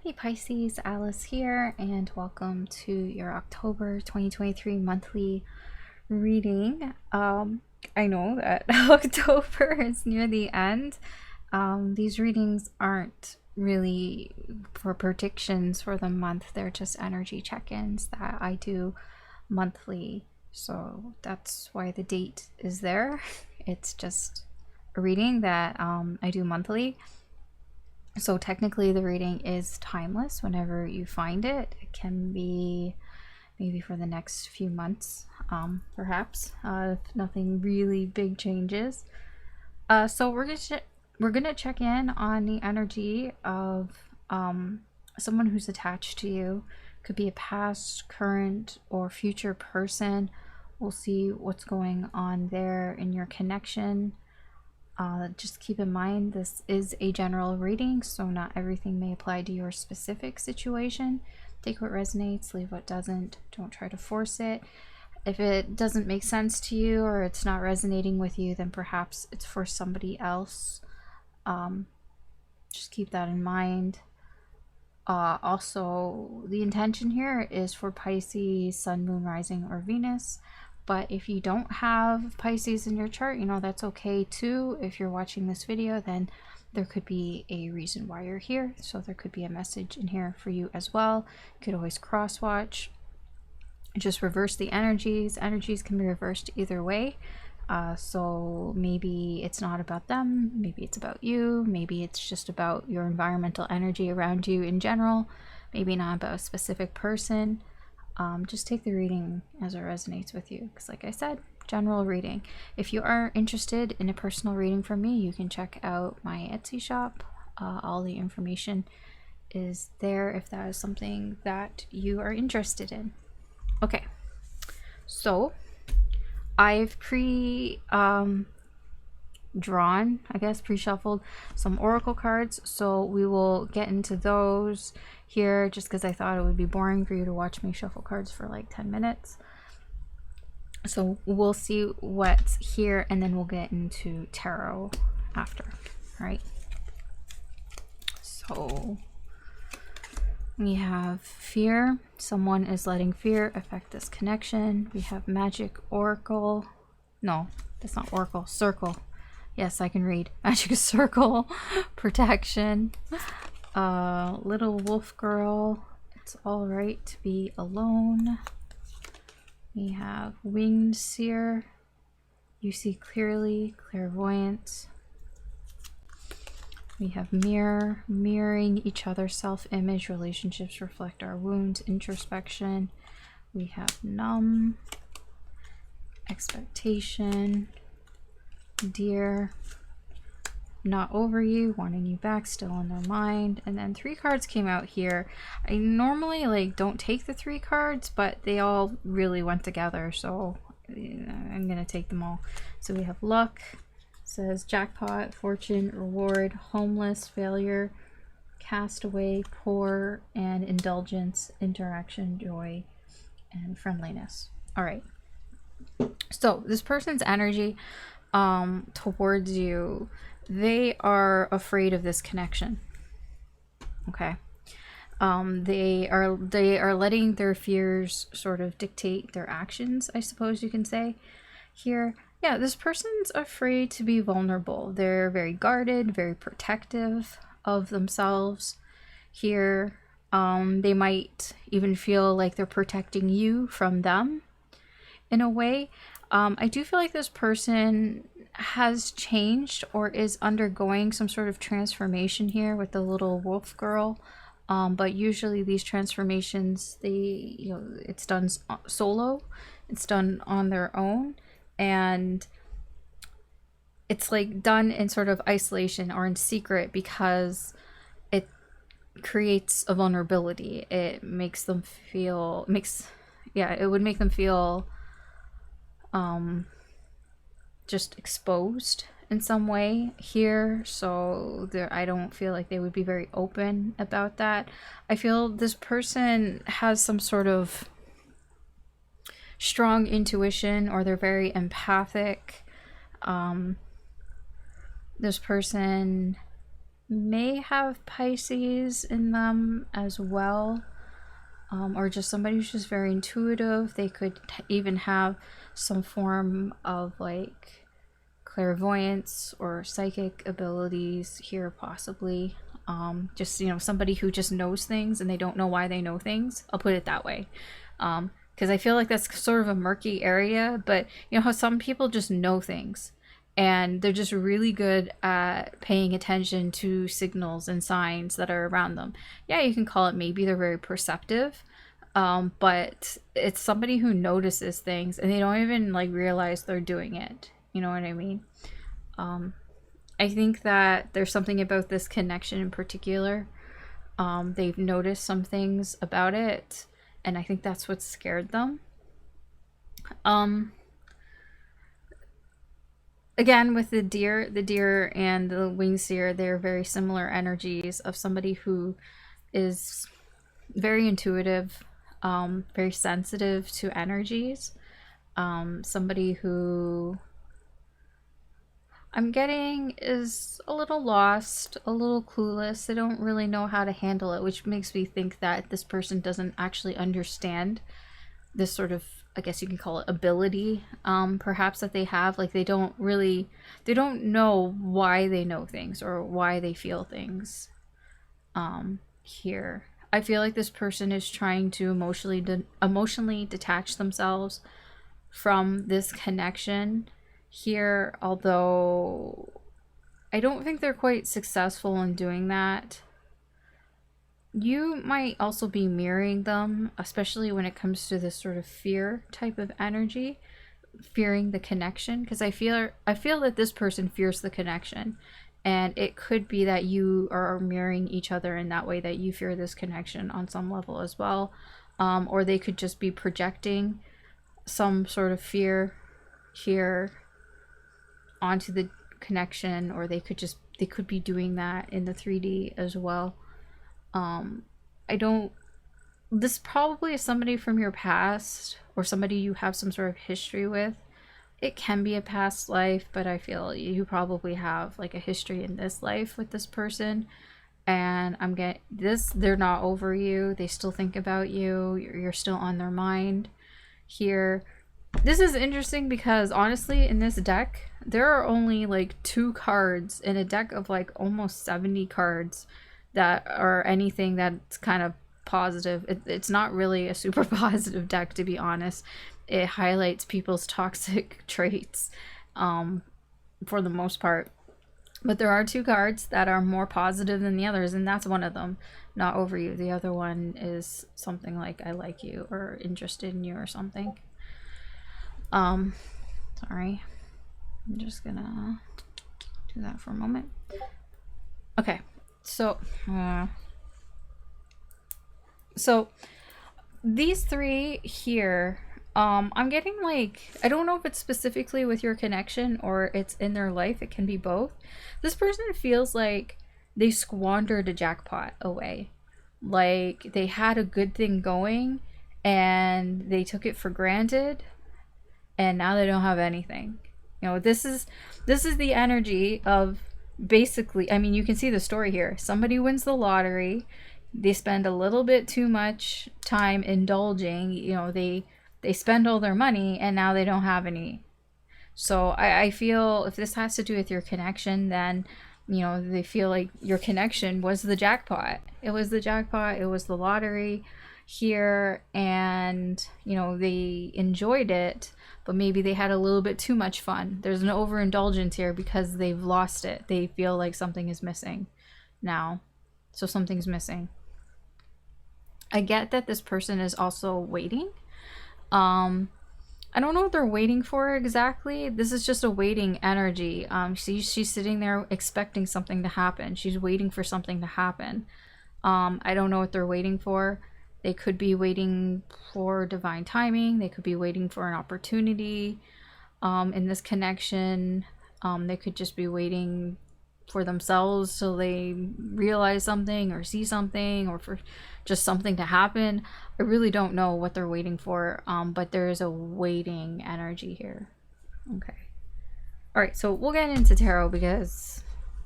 Hey Pisces, Alice here, and welcome to your October 2023 monthly reading. I know that October is near the end. These readings aren't really for predictions for the month, they're just energy check-ins that I do monthly. So that's why the date is there. It's just a reading that I do monthly. So technically the reading is timeless whenever you find it. It can be maybe for the next few months, perhaps, if nothing really big changes. So we're gonna check in on the energy of someone who's attached to you. Could be a past, current, or future person. We'll see what's going on there in your connection. Just keep in mind this is a general reading, so not everything may apply to your specific situation. Take what resonates, leave what doesn't. Don't try to force it. If it doesn't make sense to you or it's not resonating with you, then perhaps it's for somebody else. Just keep that in mind. Also, the intention here is for Pisces, Sun, Moon, Rising, or Venus. But if you don't have Pisces in your chart, you know, that's okay too. If you're watching this video, then there could be a reason why you're here. So there could be a message in here for you as well. You could always cross watch. Just reverse the energies. Energies can be reversed either way. So maybe it's not about them. Maybe it's about you. Maybe it's just about your environmental energy around you in general. Maybe not about a specific person. Just take the reading as it resonates with you, because like I said, general reading. If you are interested in a personal reading from me, you can check out my Etsy shop. All the information is there if that is something that you are interested in. Okay, so I've drawn, I guess, pre-shuffled some oracle cards, so we will get into those here just because I thought it would be boring for you to watch me shuffle cards for like 10 minutes. So we'll see what's here and then we'll get into tarot after. All right, so we have fear. Someone is letting fear affect this connection. We have magic oracle. No, that's not oracle. Circle. Yes, I can read. Magic circle. Protection. Little wolf girl. It's all right to be alone. We have winged seer. You see clearly. Clairvoyance. We have mirror. Mirroring each other's self-image. Relationships reflect our wounds. Introspection. We have numb. Expectation. Dear, not over you, wanting you back, still in their mind. And then 3 cards came out here. I normally like don't take the 3 cards, but they all really went together, so I'm gonna take them all. So we have luck, says jackpot, fortune, reward, homeless, failure, castaway, poor, and indulgence, interaction, joy, and friendliness. All right, so this person's energy towards you, they are afraid of this connection. Okay, they are letting their fears sort of dictate their actions, I suppose you can say here. Yeah, this person's afraid to be vulnerable. They're very guarded, very protective of themselves here. They might even feel like they're protecting you from them in a way. I do feel like this person has changed or is undergoing some sort of transformation here with the little wolf girl. But usually these transformations, it's done solo, it's done on their own, and it's like done in sort of isolation or in secret because it creates a vulnerability. It makes them feel, it would make them feel just exposed in some way here. So I don't feel like they would be very open about that. I feel this person has some sort of strong intuition, or they're very empathic. This person may have Pisces in them as well, or just somebody who's just very intuitive. They could even have some form of like clairvoyance or psychic abilities here, possibly. Just, you know, somebody who just knows things and they don't know why they know things. I'll put it that way. Because I feel like that's sort of a murky area, but you know how some people just know things and they're just really good at paying attention to signals and signs that are around them. Yeah, you can call it maybe they're very perceptive, but it's somebody who notices things and they don't even like realize they're doing it. You know what I mean? I think that there's something about this connection in particular. They've noticed some things about it, and I think that's what scared them. Again, with the deer and the winged seer, they're very similar energies of somebody who is very intuitive, very sensitive to energies. Somebody who I'm getting is a little lost, a little clueless. They don't really know how to handle it, which makes me think that this person doesn't actually understand this sort of, I guess you can call it, ability, perhaps, that they have. Like they don't know why they know things or why they feel things. Here, I feel like this person is trying to emotionally detach themselves from this connection here, although I don't think they're quite successful in doing that. You might also be mirroring them, especially when it comes to this sort of fear type of energy, fearing the connection, because I feel that this person fears the connection, and it could be that you are mirroring each other in that way, that you fear this connection on some level as well, or they could just be projecting some sort of fear here onto the connection, or they could be doing that in the 3D as well. This probably is somebody from your past or somebody you have some sort of history with. It can be a past life, but I feel you probably have like a history in this life with this person, and I'm getting this, they're not over you. They still think about you. You're still on their mind here. This is interesting because honestly, in this deck, there are only like 2 cards in a deck of like almost 70 cards that are anything that's kind of positive. It's not really a super positive deck, to be honest. It highlights people's toxic traits for the most part. But there are 2 cards that are more positive than the others, and that's one of them. Not over you. The other one is something like I like you or interested in you or something. Sorry. I'm just gonna do that for a moment. Okay, so these 3 here, I'm getting like, I don't know if it's specifically with your connection or it's in their life. It can be both. This person feels like they squandered a jackpot away. Like they had a good thing going and they took it for granted, and now they don't have anything. You know, this is the energy of, basically, I mean, you can see the story here. Somebody wins the lottery. They spend a little bit too much time indulging. You know, they spend all their money and now they don't have any. So I feel if this has to do with your connection, then, you know, they feel like your connection was the jackpot. It was the jackpot. It was the lottery here, and, you know, they enjoyed it, but maybe they had a little bit too much fun. There's an overindulgence here because they've lost it. They feel like something is missing now. So something's missing. I get that this person is also waiting. I don't know what they're waiting for exactly. This is just a waiting energy. She's sitting there expecting something to happen. She's waiting for something to happen. I don't know what they're waiting for. They could be waiting for divine timing. They could be waiting for an opportunity in this connection. They could just be waiting for themselves so they realize something or see something, or for just something to happen. I really don't know what they're waiting for, but there is a waiting energy here. Okay. All right, so we'll get into tarot because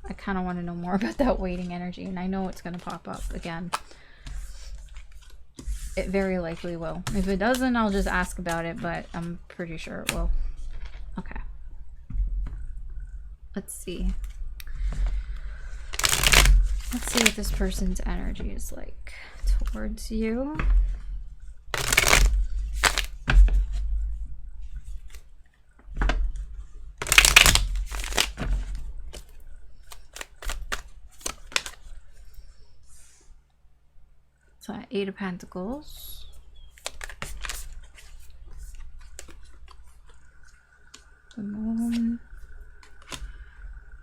I kind of want to know more about that waiting energy, and I know it's going to pop up again. It very likely will. If it doesn't, I'll just ask about it, but I'm pretty sure it will. Okay. Let's see. Let's see what this person's energy is like towards you. So, Eight of Pentacles. The Moon.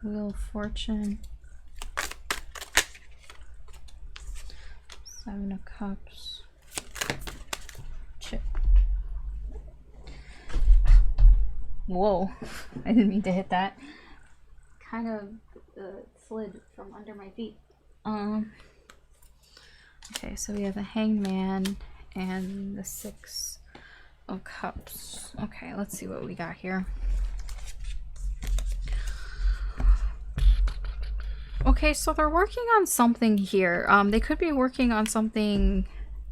Wheel of Fortune. Seven of Cups. Chip. Whoa. I didn't mean to hit that. Kind of slid from under my feet. Okay, so we have the Hangman and the Six of Cups. Okay, let's see what we got here. Okay, so they're working on something here. They could be working on something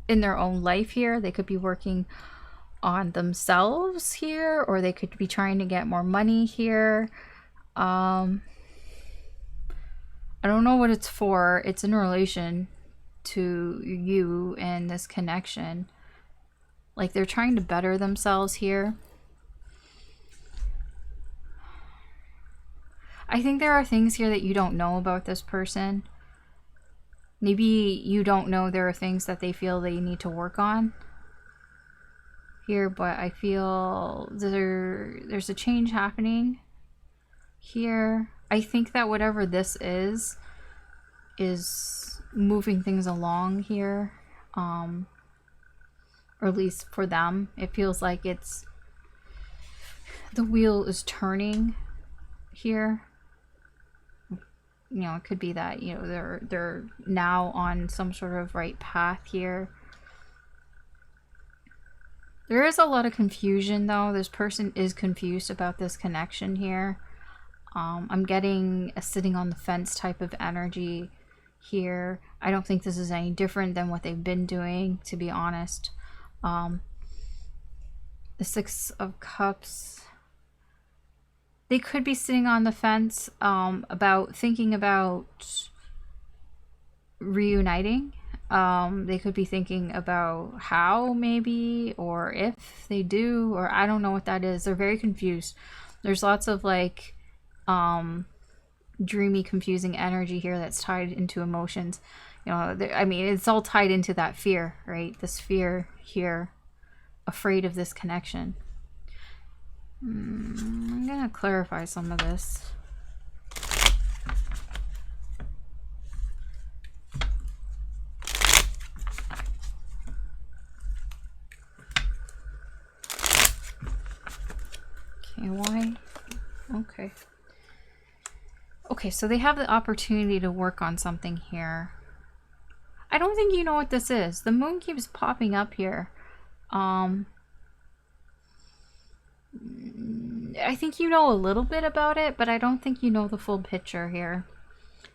in their own life here. They could be working on themselves here, or they could be trying to get more money here. I don't know what it's for. It's in relation to you and this connection. Like they're trying to better themselves here. I think there are things here that you don't know about this person. Maybe you don't know there are things that they feel they need to work on here, but I feel there's a change happening here. I think that whatever this is moving things along here, or at least for them. It feels like it's the wheel is turning here. You know, it could be that, you know, they're now on some sort of right path here. There is a lot of confusion though. This person is confused about this connection here. I'm getting a sitting on the fence type of energy here. I don't think this is any different than what they've been doing, to be honest. The Six of Cups. They could be sitting on the fence about thinking about reuniting. They could be thinking about how, maybe, or if they do, or I don't know what that is. They're very confused. There's lots of like dreamy, confusing energy here that's tied into emotions. You know, I mean, it's all tied into that fear, right? This fear here, afraid of this connection. I'm gonna clarify some of this. Okay, why? Okay. Okay, so they have the opportunity to work on something here. I don't think you know what this is. The moon keeps popping up here. I think you know a little bit about it, but I don't think you know the full picture here.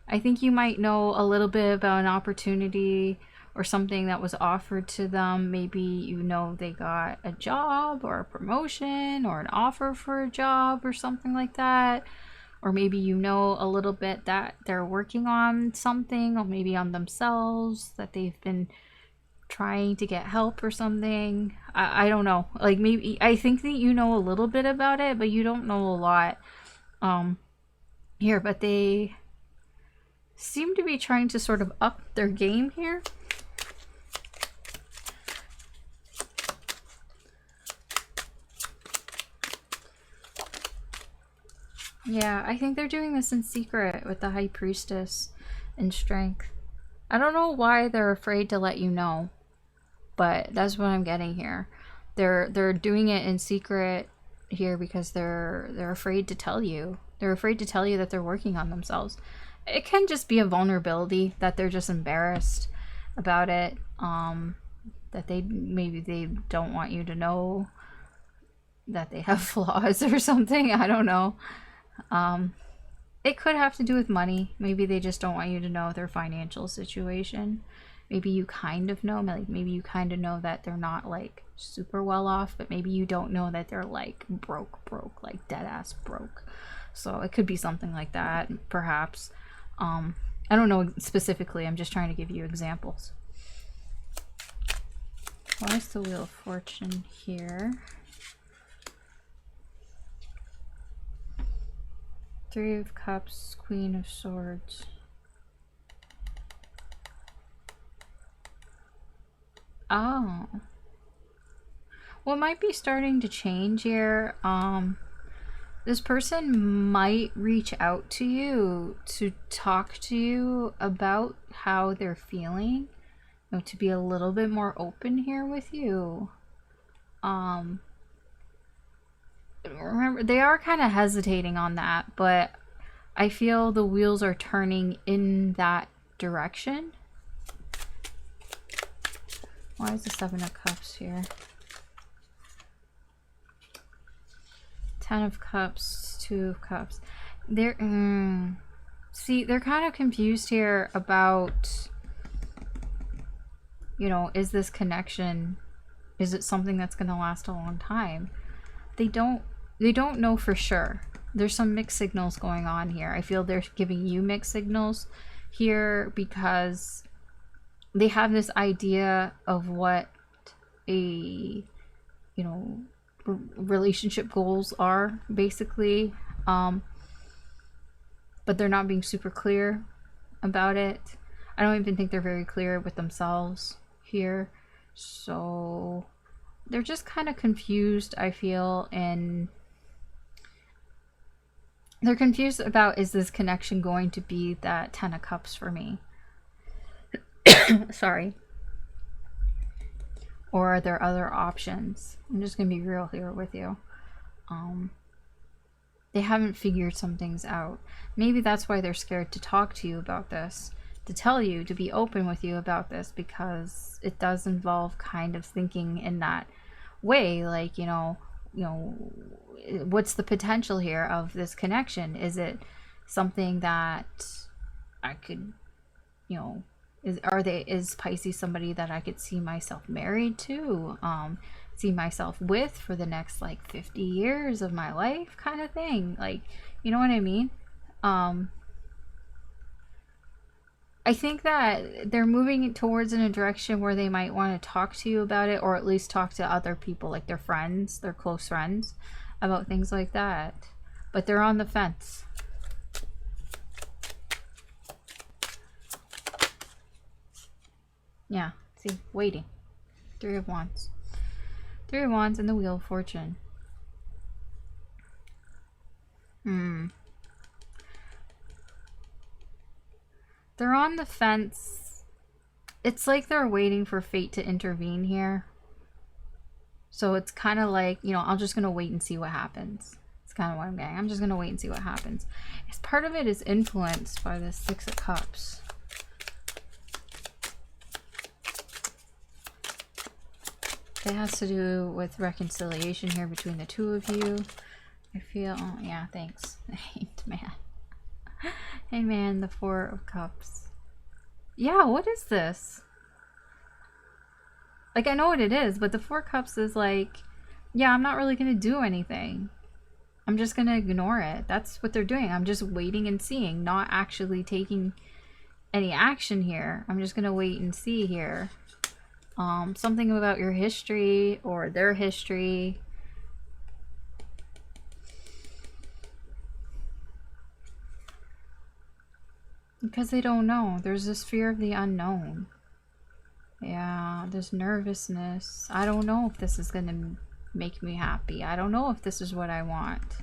I think you might know a little bit about an opportunity or something that was offered to them. Maybe you know they got a job or a promotion or an offer for a job or something like that. Or maybe you know a little bit that they're working on something, or maybe on themselves, that they've been trying to get help or something. I don't know. Like, maybe I think that you know a little bit about it, but you don't know a lot here. But they seem to be trying to sort of up their game here. Yeah, I think they're doing this in secret with the High Priestess and Strength. I don't know why they're afraid to let you know, but that's what I'm getting here. They're doing it in secret here because they're afraid to tell you. They're afraid to tell you that they're working on themselves. It can just be a vulnerability, that they're just embarrassed about it. That maybe they don't want you to know that they have flaws or something. I don't know. It could have to do with money. Maybe they just don't want you to know their financial situation. Maybe you kind of know, like maybe you kind of know that they're not like super well off, but maybe you don't know that they're like broke, like dead ass broke. So it could be something like that, perhaps. I don't know specifically. I'm just trying to give you examples. Why is the Wheel of Fortune here? Three of Cups, Queen of Swords. Oh. What might be starting to change here, this person might reach out to you to talk to you about how they're feeling, you know, to be a little bit more open here with you. Remember, they are kind of hesitating on that, but I feel the wheels are turning in that direction. Why is the Seven of Cups here? Ten of Cups, Two of Cups. They're see, they're kind of confused here about, you know, is this connection, is it something that's going to last a long time? They don't know for sure. There's some mixed signals going on here. I feel they're giving you mixed signals here because they have this idea of what a, you know, relationship goals are, basically, but they're not being super clear about it. I don't even think they're very clear with themselves here, so they're just kind of confused, I feel, and they're confused about, is this connection going to be that Ten of Cups for me? Sorry. Or are there other options? I'm just gonna be real here with you. They haven't figured some things out. Maybe that's why they're scared to talk to you about this, to tell you, to be open with you about this, because it does involve kind of thinking in that way, like, you know, what's the potential here of this connection? Is it something that I could, you know, is Pisces somebody that I could see myself married to, see myself with for the next like 50 years of my life, kind of thing? Like, you know what I mean? I think that they're moving towards in a direction where they might want to talk to you about it, or at least talk to other people, like their friends, their close friends, about things like that. But they're on the fence. Yeah, see, waiting. Three of Wands. Three of Wands and the Wheel of Fortune. They're on the fence. It's like they're waiting for fate to intervene here. So it's kind of like, you know, I'm just going to wait and see what happens. It's kind of what I'm getting. I'm just going to wait and see what happens. As part of it is influenced by the Six of Cups. It has to do with reconciliation here between the two of you. I feel, oh yeah, thanks. Hanged Man. Hey man, the Four of Cups. Yeah, what is this? Like, I know what it is, but the Four of Cups is like, yeah, I'm not really gonna do anything. I'm just gonna ignore it. That's what they're doing. I'm just waiting and seeing, not actually taking any action here. I'm just gonna wait and see here. Something about your history or their history. Because they don't know. There's this fear of the unknown. Yeah, there's nervousness. I don't know if this is going to make me happy. I don't know if this is what I want.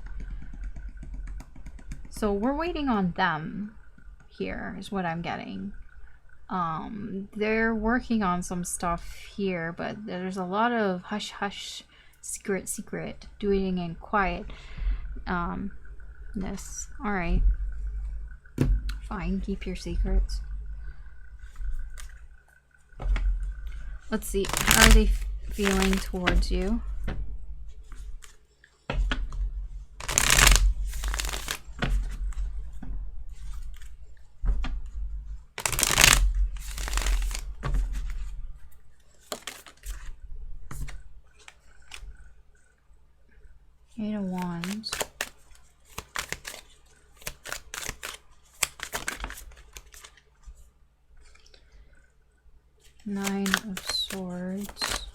So we're waiting on them here is what I'm getting. They're working on some stuff here, but there's a lot of hush hush, secret, doing in quiet. This. Alright. Fine, keep your secrets. Let's see, how are they feeling towards you? Eight of Wands. Nine of Swords.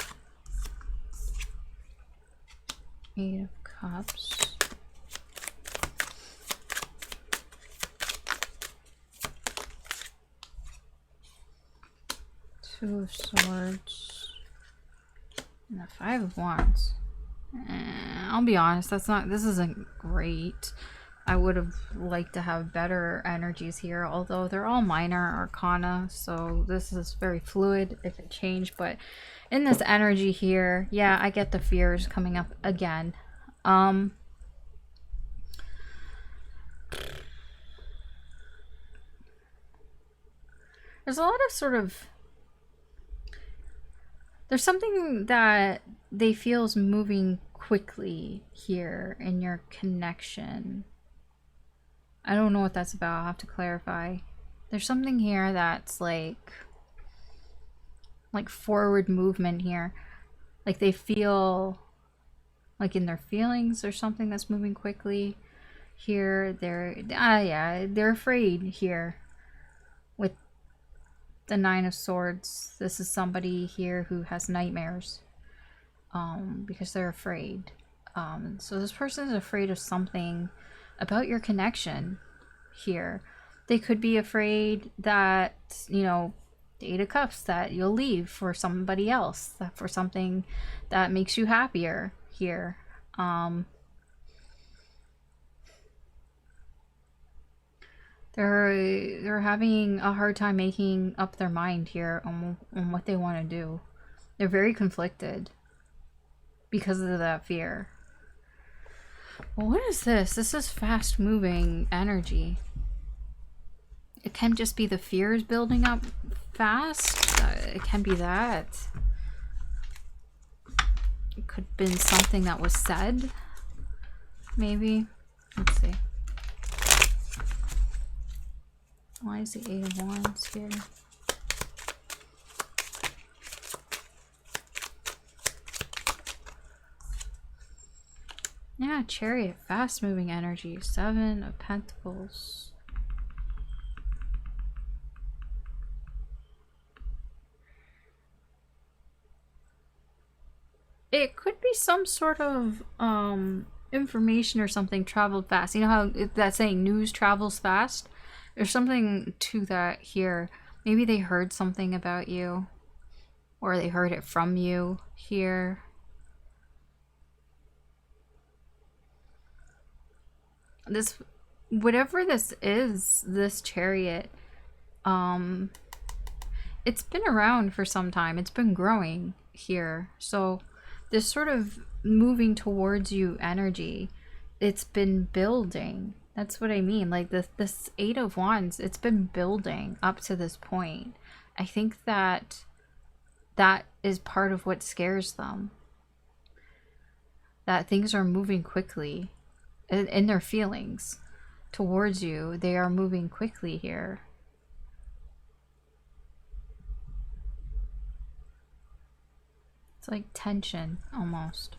Eight of Cups. Two of Swords. And the Five of Wands. I'll be honest, this isn't great. I would have liked to have better energies here, although they're all minor arcana, so this is very fluid. It could change, but in this energy here, yeah, I get the fears coming up again. There's a lot of sort of... There's something that they feel is moving quickly here in your connection. I don't know what that's about. I'll have to clarify. There's something here that's like forward movement here. Like they feel like in their feelings or something that's moving quickly here. They're afraid here with the Nine of Swords. This is somebody here who has nightmares because they're afraid. So this person is afraid of something about your connection here. They could be afraid that, you know, the Eight of Cups, that you'll leave for somebody else, for something that makes you happier here. They're having a hard time making up their mind here on what they want to do. They're very conflicted because of that fear. Well, what is this? This is fast moving energy. It can just be the fears building up fast. It can be that. It could have been something that was said. Maybe. Let's see. Why is the Eight of Wands here? Yeah, Chariot, fast moving energy. Seven of Pentacles. It could be some sort of information or something traveled fast. You know how that saying, news travels fast? There's something to that here. Maybe they heard something about you, or they heard it from you here. This, whatever this is, this Chariot, it's been around for some time. It's been growing here. So this sort of moving towards you energy, it's been building. That's what I mean. Like this Eight of Wands, it's been building up to this point. I think that is part of what scares them. That things are moving quickly in their feelings towards you. They are moving quickly here. It's like tension almost.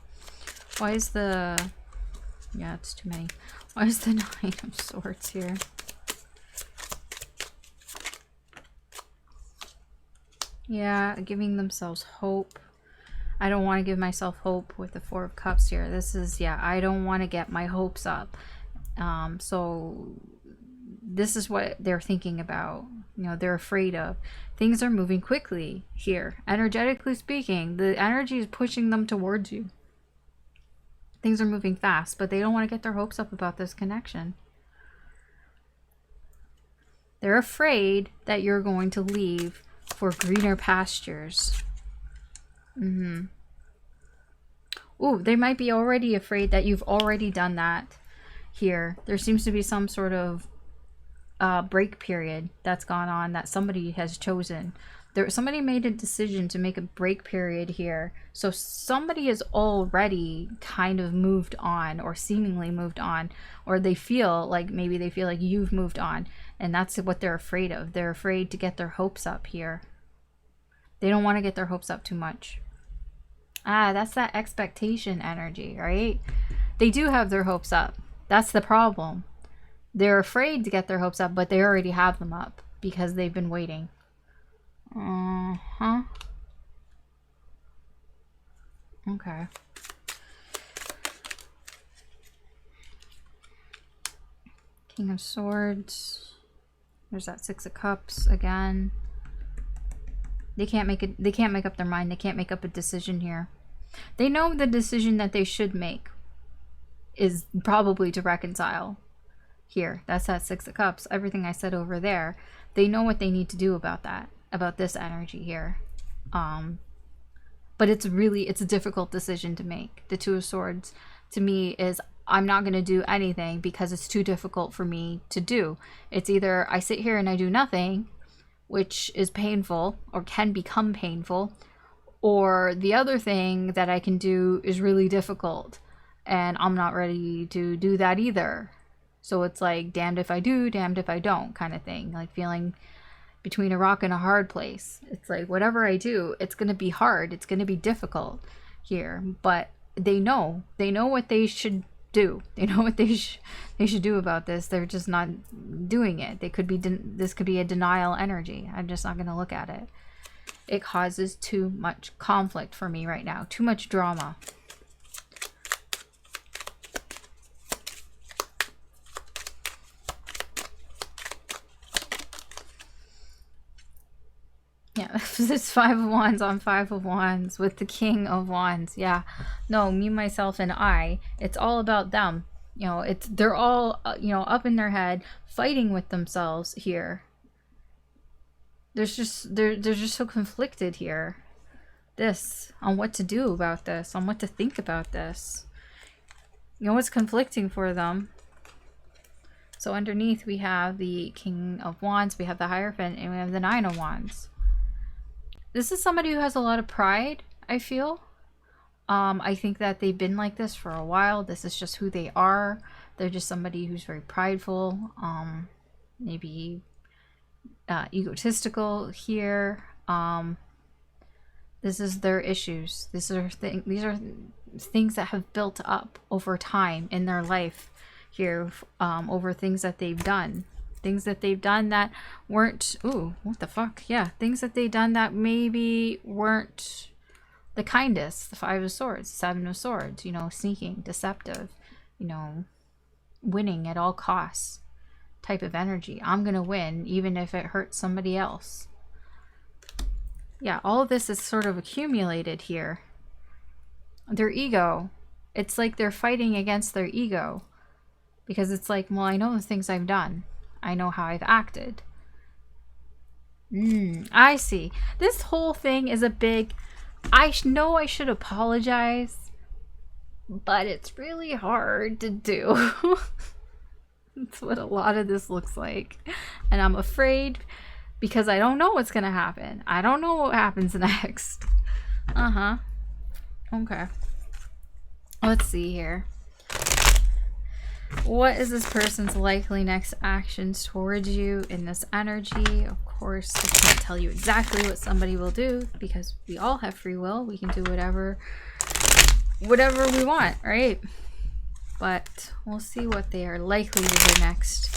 Why is the... Yeah, it's too many. Why is the Nine of Swords here? Yeah, giving themselves hope. I don't want to give myself hope with the Four of Cups here. This is, yeah, I don't want to get my hopes up. So this is what they're thinking about. You know, they're afraid of. Things are moving quickly here. Energetically speaking, the energy is pushing them towards you. Things are moving fast, but they don't want to get their hopes up about this connection. They're afraid that you're going to leave for greener pastures. Ooh, they might be already afraid that you've already done that here. There seems to be some sort of break period that's gone on that somebody has chosen. Somebody made a decision to make a break period here. So somebody has already kind of moved on, or seemingly moved on, or they feel like, maybe they feel like you've moved on, and that's what they're afraid of. They're afraid to get their hopes up here. They don't want to get their hopes up too much. Ah, that's that expectation energy, right? They do have their hopes up. That's the problem. They're afraid to get their hopes up, but they already have them up because they've been waiting. Okay. King of Swords. There's that Six of Cups again. They can't make it. They can't make up their mind. They can't make up a decision here. They know the decision that they should make is probably to reconcile. Here, that's that Six of Cups. Everything I said over there. They know what they need to do about that. About this energy here. But it's a difficult decision to make. The Two of Swords to me is, I'm not going to do anything because it's too difficult for me to do. It's either I sit here and I do nothing, which is painful or can become painful, or the other thing that I can do is really difficult and I'm not ready to do that either. So it's like damned if I do, damned if I don't kind of thing. Like feeling between a rock and a hard place. It's like whatever I do, it's going to be hard. It's going to be difficult here. But they know what they should do. They know what they should do about this. They're just not doing it. They could be this could be a denial energy. I'm just not going to look at it. It causes too much conflict for me right now. Too much drama. Yeah, it's Five of Wands on Five of Wands with the King of Wands. Yeah, no, me, myself, and I. It's all about them. You know, they're all up in their head, fighting with themselves here. They're just so conflicted here. On what to do about this, on what to think about this. You know what's conflicting for them. So underneath we have the King of Wands, we have the Hierophant, and we have the Nine of Wands. This is somebody who has a lot of pride, I feel. I think that they've been like this for a while. This is just who they are. They're just somebody who's very prideful, maybe egotistical here. This is their issues. These are things that have built up over time in their life here, over things that they've done. Things that they've done that weren't, ooh, what the fuck? Yeah, things that they've done that maybe weren't the kindest. The Five of Swords, Seven of Swords, sneaking, deceptive, winning at all costs type of energy. I'm gonna win even if it hurts somebody else. Yeah, all of this is sort of accumulated here. Their ego. It's like they're fighting against their ego. Because it's like, well, I know the things I've done. I know how I've acted. I see. This whole thing is a big... I know I should apologize, but it's really hard to do. That's what a lot of this looks like. And I'm afraid because I don't know what's going to happen. I don't know what happens next. Okay. Let's see here. What is this person's likely next actions towards you in this energy? Of course, I can't tell you exactly what somebody will do because we all have free will. We can do whatever we want, right? But we'll see what they are likely to do next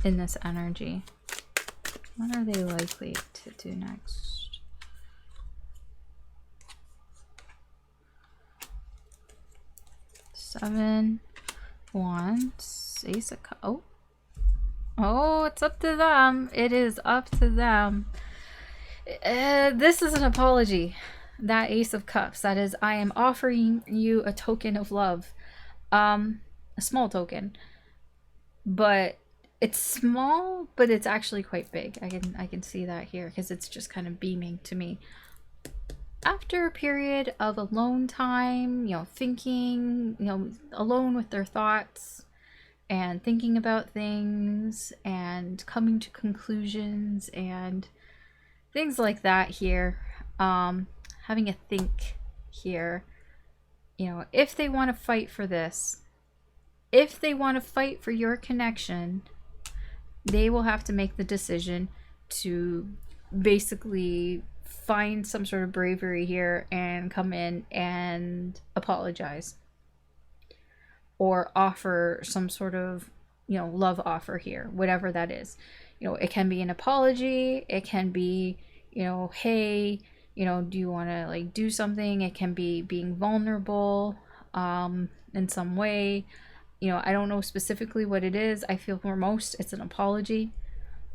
in this energy. What are they likely to do next? Seven Wands, Ace of Cups. Oh, it's up to them. It is up to them. This is an apology. That Ace of Cups. That is, I am offering you a token of love. A small token. But it's small, but it's actually quite big. I can see that here because it's just kind of beaming to me. After a period of alone time, thinking, alone with their thoughts and thinking about things and coming to conclusions and things like that here, having a think here, if they want to fight for this, if they want to fight for your connection, they will have to make the decision to basically find some sort of bravery here and come in and apologize. or offer some sort of, you know, love offer here, whatever that is. You know, it can be an apology, it can be, you know, hey, you know, do you want to like do something? It can be being vulnerable in some way. You know, I don't know specifically what it is. I feel for most it's an apology.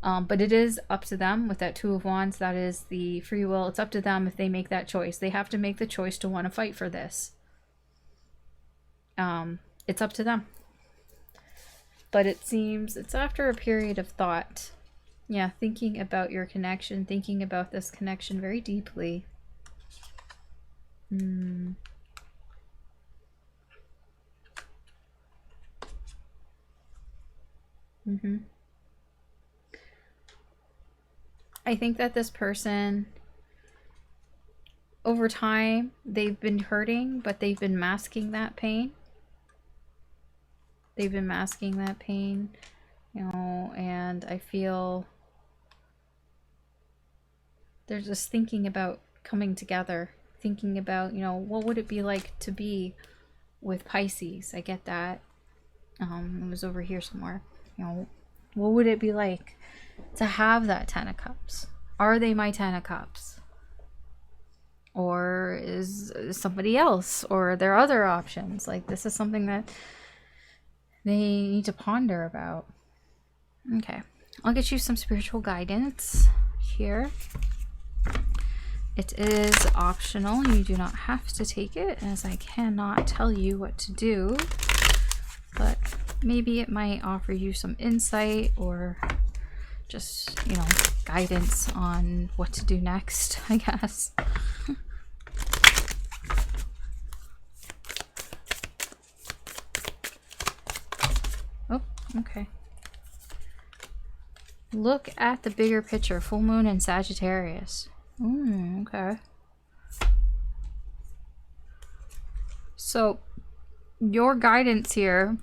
But it is up to them with that Two of Wands. That is the free will. It's up to them if they make that choice. They have to make the choice to want to fight for this. It's up to them. But it seems it's after a period of thought. Yeah, thinking about your connection, thinking about this connection very deeply. I think that this person, over time, they've been hurting, but they've been masking that pain. They've been masking that pain, you know, and I feel they're just thinking about coming together, thinking about, you know, what would it be like to be with Pisces? I get that. It was over here somewhere. You know, what would it be like to have that Ten of Cups? Are they my Ten of Cups? Or is somebody else? Or are there other options? Like, this is something that they need to ponder about. Okay, I'll get you some spiritual guidance here. It is optional. You do not have to take it, as I cannot tell you what to do. But maybe it might offer you some insight or just, you know, guidance on what to do next, I guess. Oh, okay. Look at the bigger picture. Full moon in Sagittarius. Okay. So your guidance here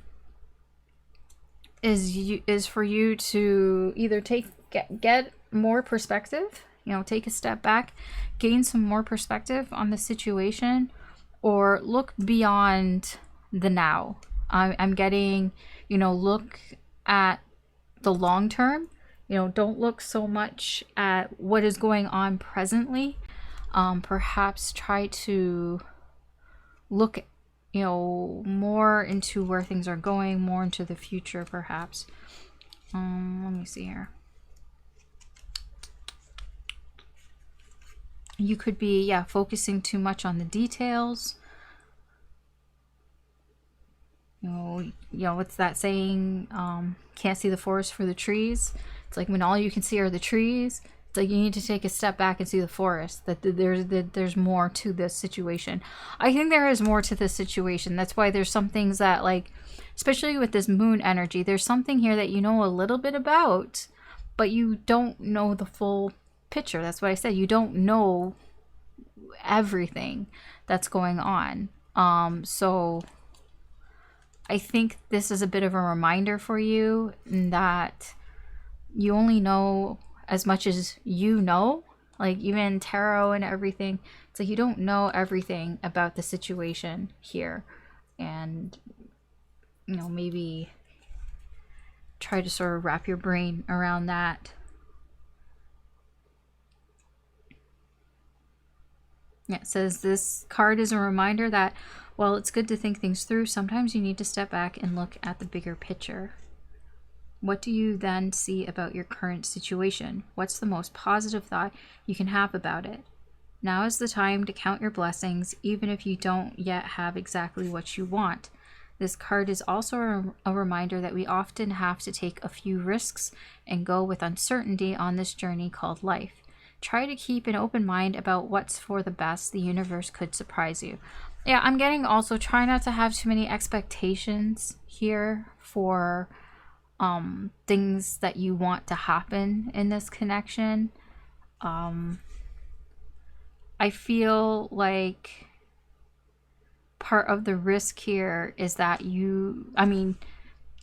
is for you to either get more perspective, you know, take a step back, gain some more perspective on the situation, or look beyond the now. I'm getting, you know, look at the long term. You know, don't look so much at what is going on presently. Perhaps try to look, you know, more into where things are going, more into the future, perhaps. Let me see here. You could be, yeah, focusing too much on the details. You know, what's that saying? Can't see the forest for the trees. It's like when all you can see are the trees. It's like you need to take a step back and see the forest. That there's more to this situation. I think there is more to this situation. That's why there's some things that, like, especially with this moon energy, there's something here that you know a little bit about, but you don't know the full picture. That's what I said. You don't know everything that's going on. So I think this is a bit of a reminder for you that you only know as much as you know. Like, even tarot and everything, it's like you don't know everything about the situation here. And, you know, maybe try to sort of wrap your brain around that. Yeah, it says this card is a reminder that while it's good to think things through, sometimes you need to step back and look at the bigger picture. What do you then see about your current situation? What's the most positive thought you can have about it? Now is the time to count your blessings, even if you don't yet have exactly what you want. This card is also a reminder that we often have to take a few risks and go with uncertainty on this journey called life. Try to keep an open mind about what's for the best. The universe could surprise you. Yeah, I'm getting also try not to have too many expectations here for things that you want to happen in this connection. I feel like part of the risk here is that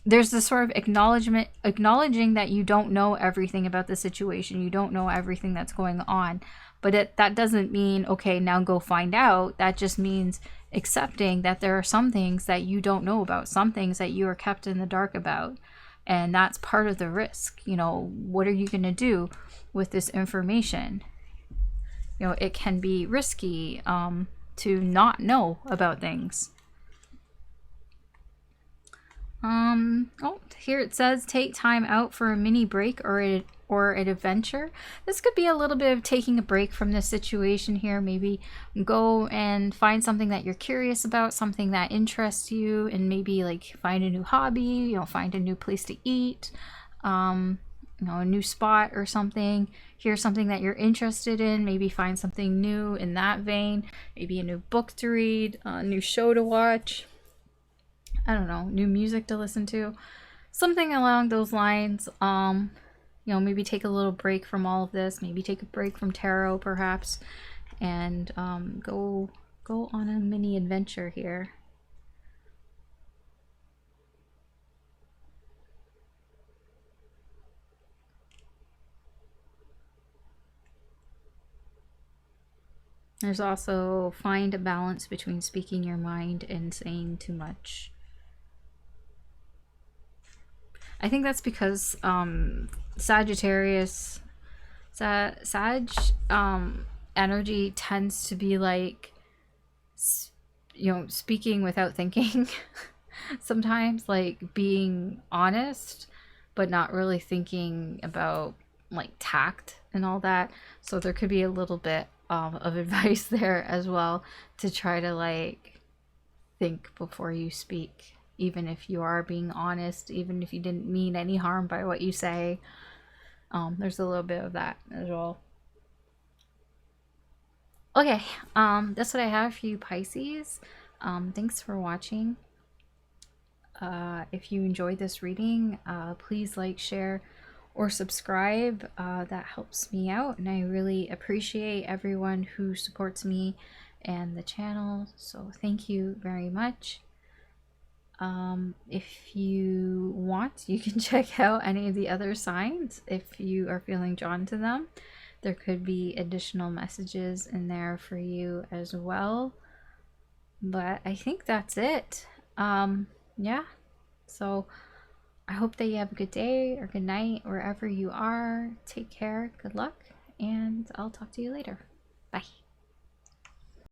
there's this sort of acknowledging that you don't know everything about the situation. You don't know everything that's going on, But that doesn't mean, okay, now go find out. That just means accepting that there are some things that you don't know about, some things that you are kept in the dark about. And that's part of the risk. You know, what are you going to do with this information? You know, it can be risky to not know about things. Oh, here it says take time out for a mini break or an adventure. This could be a little bit of taking a break from this situation here. Maybe go and find something that you're curious about, something that interests you, and maybe like find a new hobby, you know, find a new place to eat, you know, a new spot or something. Here's something that you're interested in, maybe find something new in that vein, maybe a new book to read, a new show to watch. I don't know, new music to listen to, something along those lines. You know, maybe take a little break from all of this, maybe take a break from tarot perhaps, and go on a mini adventure here. There's also find a balance between speaking your mind and saying too much. I think that's because Sagittarius, Sag energy tends to be like, you know, speaking without thinking. Sometimes, like being honest, but not really thinking about like tact and all that. So there could be a little bit of advice there as well, to try to like think before you speak. Even if you are being honest, even if you didn't mean any harm by what you say, there's a little bit of that as well. Okay, that's what I have for you, Pisces. Thanks for watching. If you enjoyed this reading, please like, share, or subscribe. That helps me out, and I really appreciate everyone who supports me and the channel, so thank you very much. If you want, you can check out any of the other signs if you are feeling drawn to them. There could be additional messages in there for you as well. But I think that's it. Yeah. So I hope that you have a good day or good night wherever you are. Take care. Good luck. And I'll talk to you later. Bye.